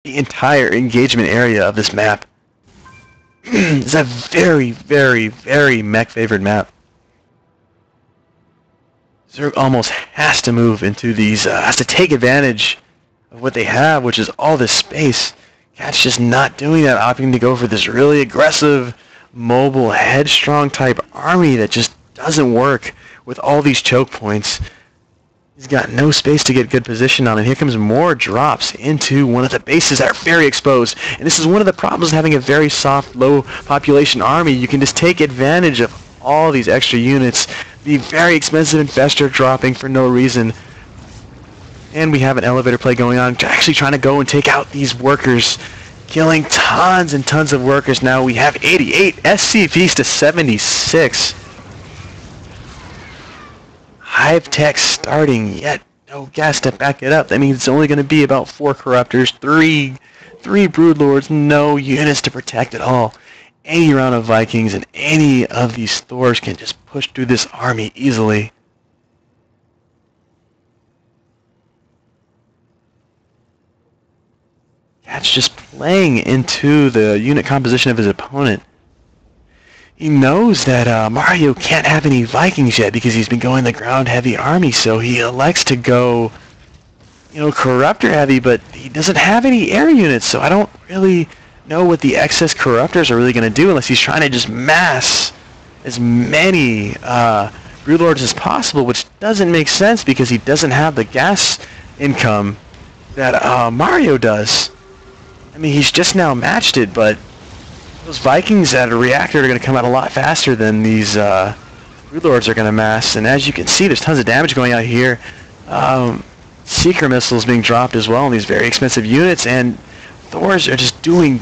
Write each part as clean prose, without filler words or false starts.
the entire engagement area of this map. It's a very, very, very mech-favored map. Zerg almost has to move into these, has to take advantage of what they have, which is all this space. CatZ just not doing that, opting to go for this really aggressive, mobile, headstrong type army that just doesn't work with all these choke points. He's got no space to get good position on, and here comes more drops into one of the bases that are very exposed. And this is one of the problems of having a very soft, low population army. You can just take advantage of all these extra units, be very expensive infestor dropping for no reason. And we have an elevator play going on, actually trying to go and take out these workers, killing tons and tons of workers. Now we have 88 SCVs to 76. Hive tech starting, yet no gas to back it up. That means it's only going to be about 4 corruptors, 3 broodlords, no units to protect at all. Any round of Vikings and any of these Thors can just push through this army easily. CatZ just playing into the unit composition of his opponent. He knows that Mario can't have any Vikings yet because he's been going the ground-heavy army, so he elects to go, you know, Corruptor heavy, but he doesn't have any air units, so I don't really know what the excess Corruptors are really going to do unless he's trying to just mass as many Broodlords as possible, which doesn't make sense because he doesn't have the gas income that Mario does. I mean, he's just now matched it, but those Vikings at a reactor are going to come out a lot faster than these Broodlords are going to mass. And as you can see, there's tons of damage going out here. Seeker missiles being dropped as well in these very expensive units, and Thors are just doing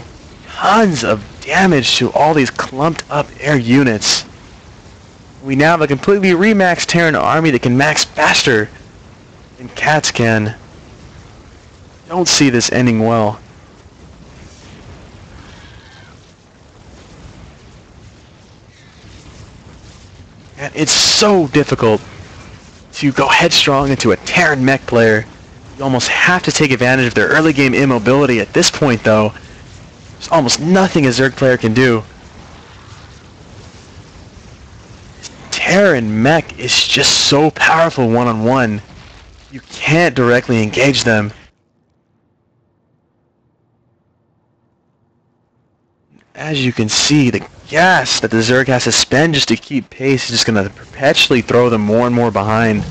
tons of damage to all these clumped up air units. We now have a completely remaxed Terran army that can max faster than CatZ can. Don't see this ending well. And it's so difficult to go headstrong into a Terran mech player. You almost have to take advantage of their early game immobility. At this point, though, there's almost nothing a Zerg player can do. Terran mech is just so powerful one-on-one. You can't directly engage them. As you can see, the gas that the Zerg has to spend just to keep pace is just going to perpetually throw them more and more behind.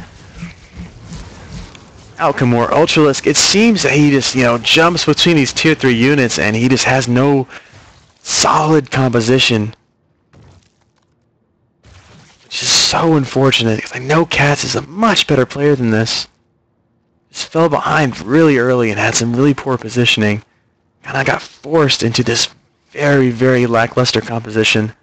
Out come more Ultralisk. It seems that he just, you know, jumps between these tier 3 units and he just has no solid composition. Which is so unfortunate because I know CatZ is a much better player than this. Just fell behind really early and had some really poor positioning. And I got forced into this very, very lackluster composition.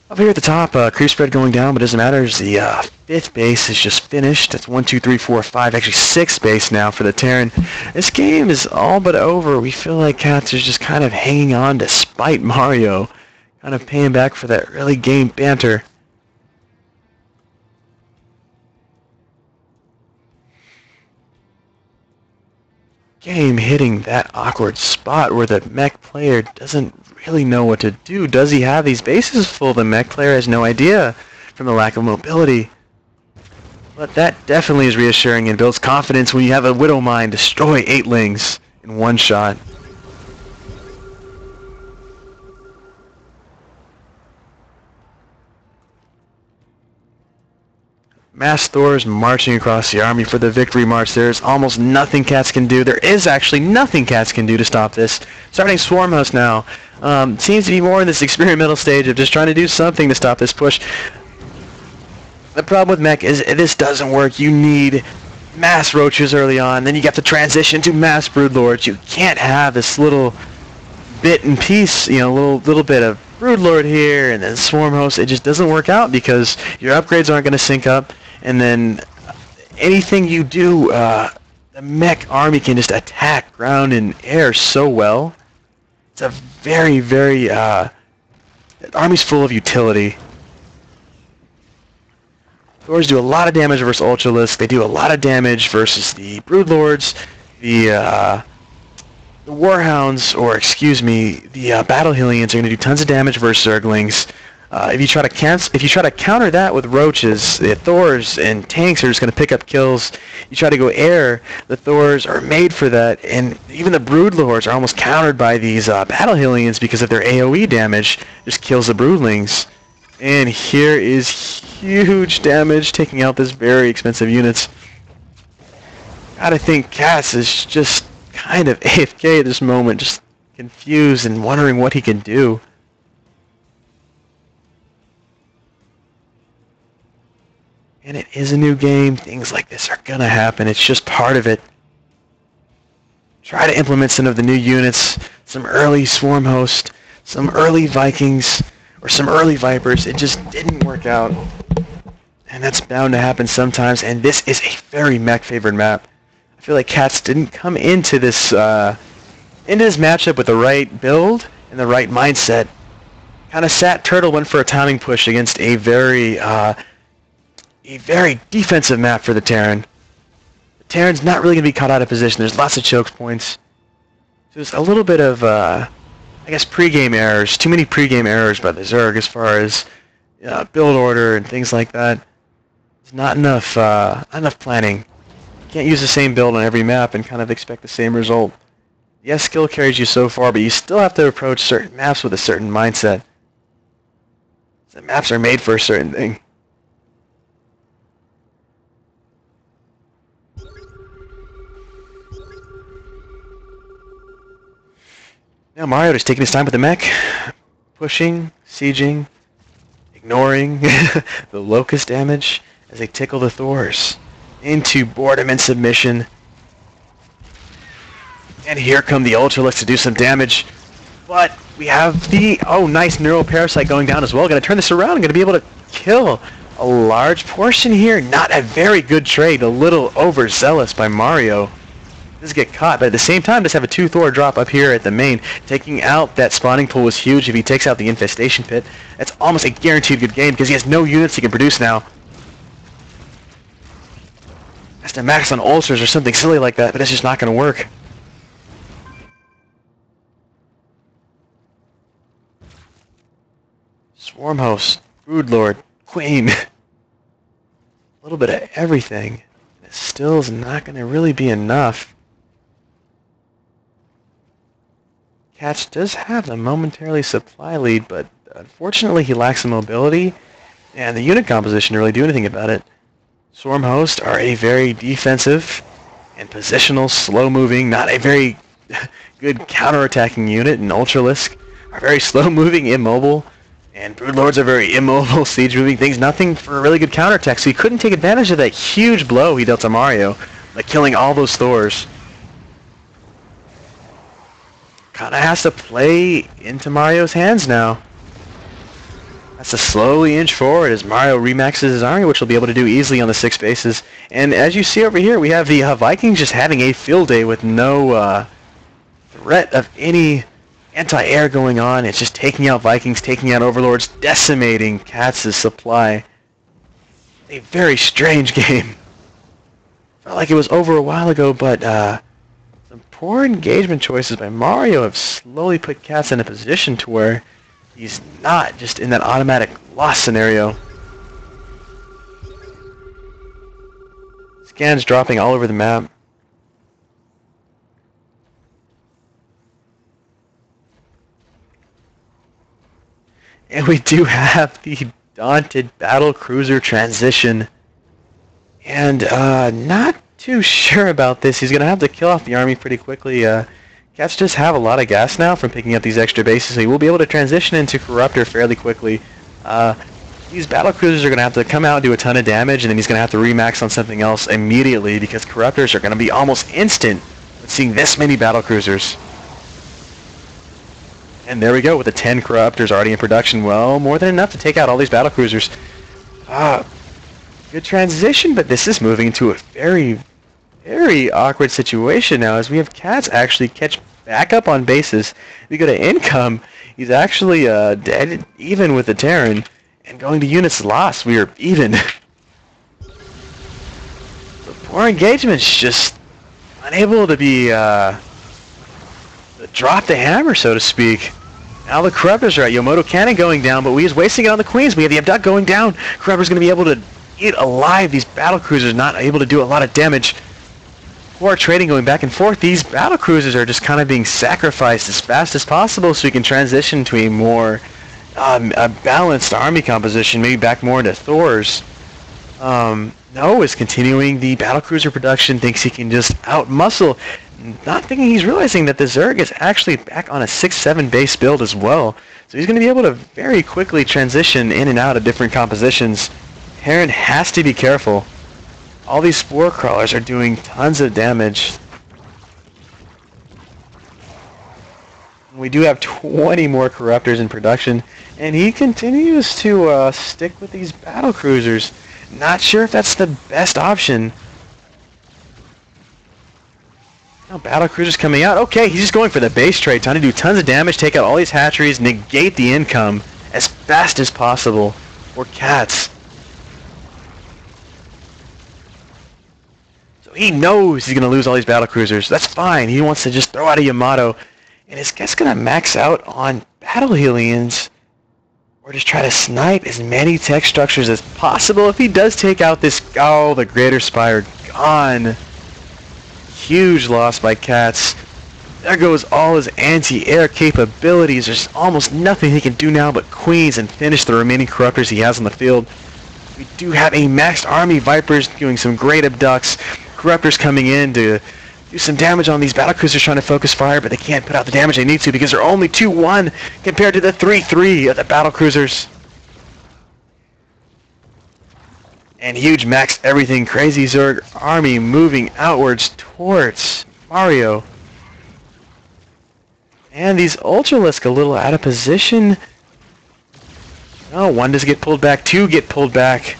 Up here at the top, creep spread going down, but it doesn't matter. The 5th base is just finished. That's 1, 2, 3, 4, 5, actually 6th base now for the Terran. This game is all but over. We feel like CatZ is just kind of hanging on despite Mario, kind of paying back for that early game banter. Game hitting that awkward spot where the mech player doesn't really know what to do. Does he have these bases full? The mech player has no idea from the lack of mobility. But that definitely is reassuring and builds confidence when you have a Widow Mine destroy 8-lings in one shot. Mass Thors marching across the army for the victory march. There's almost nothing CatZ can do. There is actually nothing CatZ can do to stop this. Starting Swarm Host now. Seems to be more in this experimental stage of just trying to do something to stop this push. The problem with mech is this doesn't work. You need mass roaches early on, then you have to transition to mass broodlords. You can't have this little bit and piece, you know, little bit of broodlord here and then Swarm Host. It just doesn't work out because your upgrades aren't going to sync up. And then anything you do, the mech army can just attack ground and air so well. It's a very, very, the army's full of utility. Thors do a lot of damage versus Ultralisk. They do a lot of damage versus the Broodlords, the Warhounds, or excuse me, the Battle Hellions are going to do tons of damage versus Zerglings. If you try to counter that with roaches, the Thors and tanks are just going to pick up kills. You try to go air, the Thors are made for that, and even the Broodlords are almost countered by these Battle Hellions because of their AoE damage. Just kills the Broodlings. And here is huge damage taking out this very expensive units. Gotta think CatZ is just kind of AFK at this moment, just confused and wondering what he can do. And it is a new game. Things like this are gonna happen. It's just part of it. Try to implement some of the new units, some early Swarm Host, some early Vikings, or some early Vipers. It just didn't work out. And that's bound to happen sometimes, and this is a very mech favored map. I feel like CatZ didn't come into this matchup with the right build and the right mindset. Kind of sat Turtle, went for a timing push against a very defensive map for the Terran. The Terran's not really going to be caught out of position. There's lots of choke points. So there's a little bit of, I guess, pre-game errors. Too many pre-game errors by the Zerg as far as build order and things like that. There's not enough planning. You can't use the same build on every map and kind of expect the same result. Yes, skill carries you so far, but you still have to approach certain maps with a certain mindset. The maps are made for a certain thing. Now Mario just taking his time with the mech, pushing, sieging, ignoring the locust damage as they tickle the Thors into boredom and submission. And here come the Ultralisk to do some damage. But we have the, nice Neural Parasite going down as well. Going to turn this around. Going to be able to kill a large portion here. Not a very good trade. A little overzealous by Mario. Does get caught, but at the same time does have a 2 Thor drop up here at the main. Taking out that spawning pool was huge. If he takes out the Infestation Pit, that's almost a guaranteed good game because he has no units he can produce now. Has to max on ulcers or something silly like that, but it's just not going to work. Swarm Host, Broodlord, Queen. A little bit of everything. It still is not going to really be enough. CatZ does have a momentarily supply lead, but unfortunately he lacks the mobility and the unit composition to really do anything about it. Swarm Host are a very defensive and positional, slow-moving, not a very good counter-attacking unit, and Ultralisk are very slow-moving, immobile, and Broodlords are very immobile, siege-moving things, nothing for a really good counterattack, so he couldn't take advantage of that huge blow he dealt to Mario by killing all those Thors. Kinda has to play into Mario's hands now. Has to slowly inch forward as Mario remaxes his army, which he'll be able to do easily on the 6 bases. And as you see over here, we have the Vikings just having a field day with no threat of any anti-air going on. It's just taking out Vikings, taking out Overlords, decimating CatZ's supply. A very strange game. Felt like it was over a while ago, but some poor engagement choices by Mario have slowly put CatZ in a position to where he's not just in that automatic loss scenario. Scans dropping all over the map. And we do have the daunted battle cruiser transition. And not too sure about this. He's going to have to kill off the army pretty quickly. CatZ just have a lot of gas now from picking up these extra bases, so he will be able to transition into Corruptor fairly quickly. These battle cruisers are going to have to come out and do a ton of damage, and then he's going to have to remax on something else immediately because Corruptors are going to be almost instant with seeing this many battle cruisers. And there we go, with the 10 Corruptors already in production. Well, more than enough to take out all these battle cruisers. Good transition, but this is moving into a very, very awkward situation now as we have CatZ actually catch back up on bases. We go to income, he's actually dead even with the Terran, and going to units lost, we are even. More engagements, just unable to be drop the hammer, so to speak. Now the Corruptors are at Yomoto Cannon going down, but he's wasting it on the Queens. We have the Abduct going down. Corruptor's going to be able to eat alive these battle cruisers, not able to do a lot of damage. Poor trading going back and forth. These battle cruisers are just kind of being sacrificed as fast as possible so we can transition to a more a balanced army composition, maybe back more into Thor's. No is continuing the battlecruiser production, thinks he can just outmuscle, not thinking he's realizing that the Zerg is actually back on a 6-7 base build as well. So he's going to be able to very quickly transition in and out of different compositions. Terran has to be careful. All these spore crawlers are doing tons of damage. We do have 20 more Corruptors in production, and he continues to stick with these battle cruisers. Not sure if that's the best option. Now battle cruisers coming out. Okay, he's just going for the base trade, trying to do tons of damage, take out all these hatcheries, negate the income as fast as possible for CatZ. So he knows he's going to lose all these battle cruisers. That's fine. He wants to just throw out a Yamato, and his guess going to max out on battle Hellions. Or just try to snipe as many tech structures as possible. If he does take out this, oh, the Greater Spire gone. Huge loss by CatZ. There goes all his anti-air capabilities. There's almost nothing he can do now but Queens and finish the remaining Corruptors he has on the field. We do have a maxed army. Vipers doing some great abducts. Corruptors coming in to do some damage on these battlecruisers trying to focus fire, but they can't put out the damage they need to because they're only 2-1 compared to the 3-3 of the battlecruisers. And huge max everything. Crazy Zerg army moving outwards towards Mario. And these Ultralisk a little out of position. Oh, one does get pulled back, two get pulled back.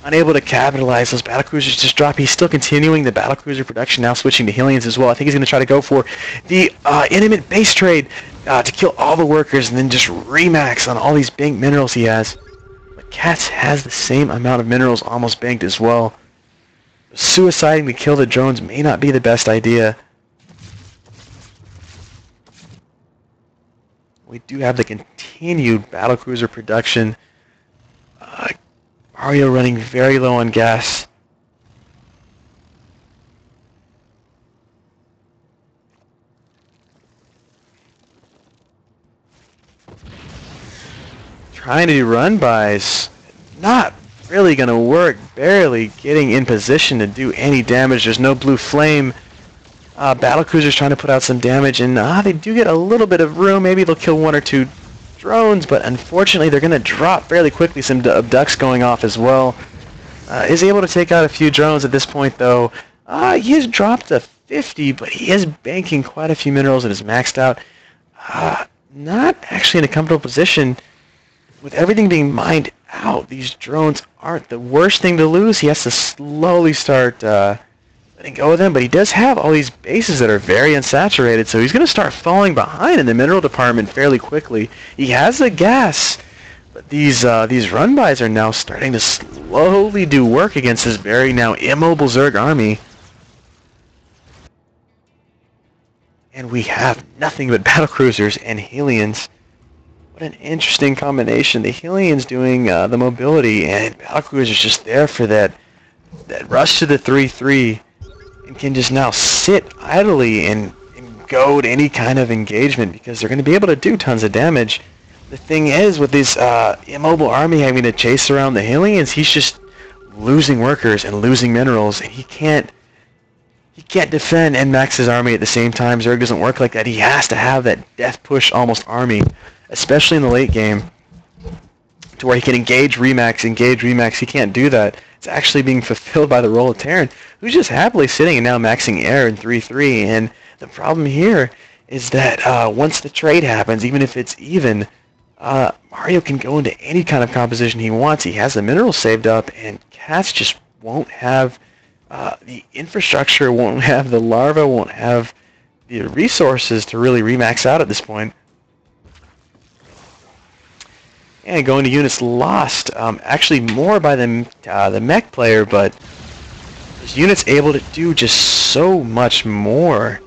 Unable to capitalize. Those battlecruisers just drop. He's still continuing the battlecruiser production, now switching to Hellions as well. I think he's going to try to go for the intimate base trade to kill all the workers and then just remax on all these banked minerals he has. But CatZ has the same amount of minerals almost banked as well. Suiciding to kill the drones may not be the best idea. We do have the continued battlecruiser production. Mario running very low on gas. Trying to do run-bys. Not really going to work. Barely getting in position to do any damage. There's no blue flame. Battlecruisers trying to put out some damage, and they do get a little bit of room. Maybe they'll kill one or two drones, but unfortunately they're going to drop fairly quickly. Some abducts going off as well. Is able to take out a few drones at this point, though. He has dropped to 50, but he is banking quite a few minerals and is maxed out. Not actually in a comfortable position. With everything being mined out, these drones aren't the worst thing to lose. He has to slowly start letting go of them, but he does have all these bases that are very unsaturated, so he's going to start falling behind in the mineral department fairly quickly. He has the gas, but these run-bys are now starting to slowly do work against this very now immobile Zerg army. And we have nothing but battlecruisers and Hellions. What an interesting combination. The Hellions doing the mobility, and battlecruisers just there for that rush to the 3-3. And can just now sit idly and goad any kind of engagement because they're going to be able to do tons of damage. The thing is, with this immobile army having to chase around the Hellions, he's just losing workers and losing minerals. And he can't defend and max his army at the same time. Zerg doesn't work like that. He has to have that death push almost army, especially in the late game, to where he can engage remax. He can't do that. It's actually being fulfilled by the role of Terran, who's just happily sitting and now maxing air in 3-3. And the problem here is that once the trade happens, even if it's even, Mario can go into any kind of composition he wants. He has the minerals saved up, and CatZ just won't have the infrastructure, won't have the larva, won't have the resources to really remax out at this point. And going to units lost, actually more by the mech player, but His unit's able to do just so much more.